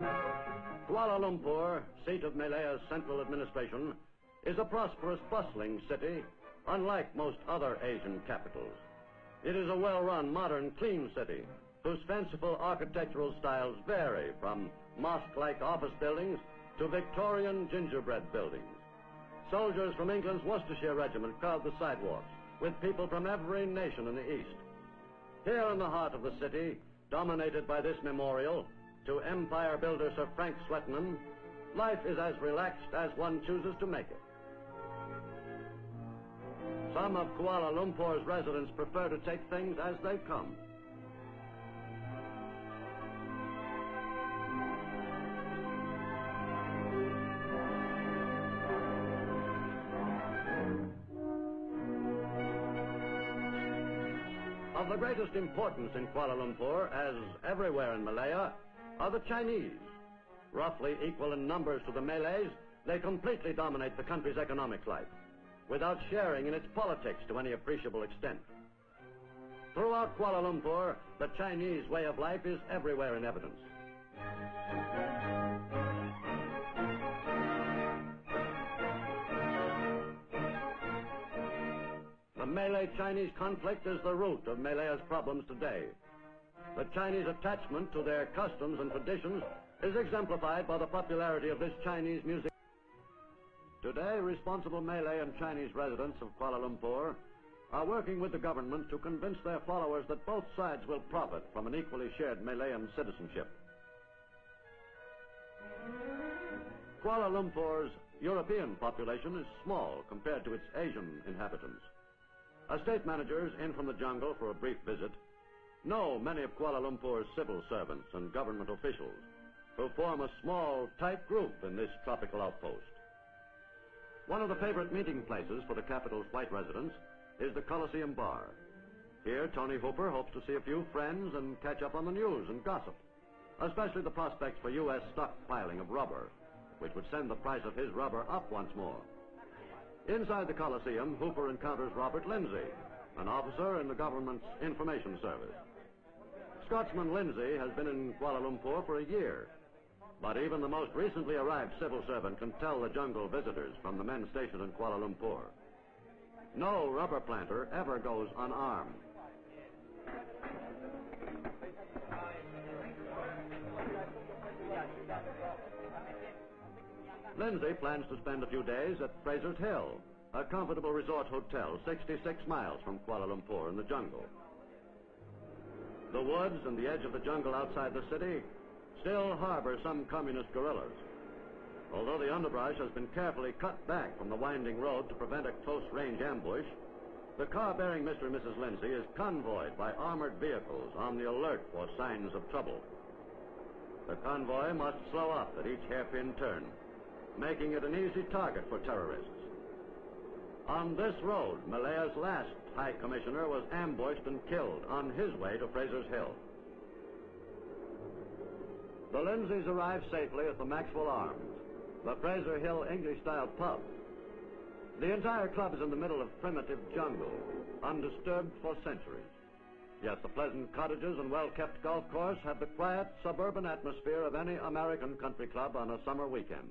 Kuala Lumpur, seat of Malaya's central administration, is a prosperous, bustling city, unlike most other Asian capitals. It is a well-run, modern, clean city whose fanciful architectural styles vary from mosque-like office buildings to Victorian gingerbread buildings. Soldiers from England's Worcestershire Regiment crowd the sidewalks with people from every nation in the East. Here in the heart of the city, dominated by this memorial to empire builder Sir Frank Swettenham, life is as relaxed as one chooses to make it. Some of Kuala Lumpur's residents prefer to take things as they come. Of the greatest importance in Kuala Lumpur, as everywhere in Malaya, are the Chinese. Roughly equal in numbers to the Malays, they completely dominate the country's economic life, without sharing in its politics to any appreciable extent. Throughout Kuala Lumpur, the Chinese way of life is everywhere in evidence. The Malay-Chinese conflict is the root of Malaya's problems today. The Chinese attachment to their customs and traditions is exemplified by the popularity of this Chinese music. Today, responsible Malay and Chinese residents of Kuala Lumpur are working with the government to convince their followers that both sides will profit from an equally shared Malayan citizenship. Kuala Lumpur's European population is small compared to its Asian inhabitants. Estate managers in from the jungle for a brief visit know many of Kuala Lumpur's civil servants and government officials who form a small, tight group in this tropical outpost. One of the favorite meeting places for the capital's white residents is the Coliseum Bar. Here, Tony Hooper hopes to see a few friends and catch up on the news and gossip, especially the prospects for U.S. stockpiling of rubber, which would send the price of his rubber up once more. Inside the Coliseum, Hooper encounters Robert Lindsay, an officer in the government's information service. Scotsman Lindsay has been in Kuala Lumpur for a year, but even the most recently arrived civil servant can tell the jungle visitors from the men stationed in Kuala Lumpur. No rubber planter ever goes unarmed. Lindsay plans to spend a few days at Fraser's Hill, a comfortable resort hotel 66 miles from Kuala Lumpur in the jungle. The woods and the edge of the jungle outside the city still harbor some communist guerrillas. Although the underbrush has been carefully cut back from the winding road to prevent a close-range ambush, the car bearing Mr. and Mrs. Lindsay is convoyed by armored vehicles on the alert for signs of trouble. The convoy must slow up at each hairpin turn, making it an easy target for terrorists. On this road, Malaya's last High Commissioner was ambushed and killed on his way to Fraser's Hill. The Lindsays arrived safely at the Maxwell Arms, the Fraser Hill English-style pub. The entire club is in the middle of primitive jungle, undisturbed for centuries. Yet the pleasant cottages and well-kept golf course have the quiet suburban atmosphere of any American country club on a summer weekend.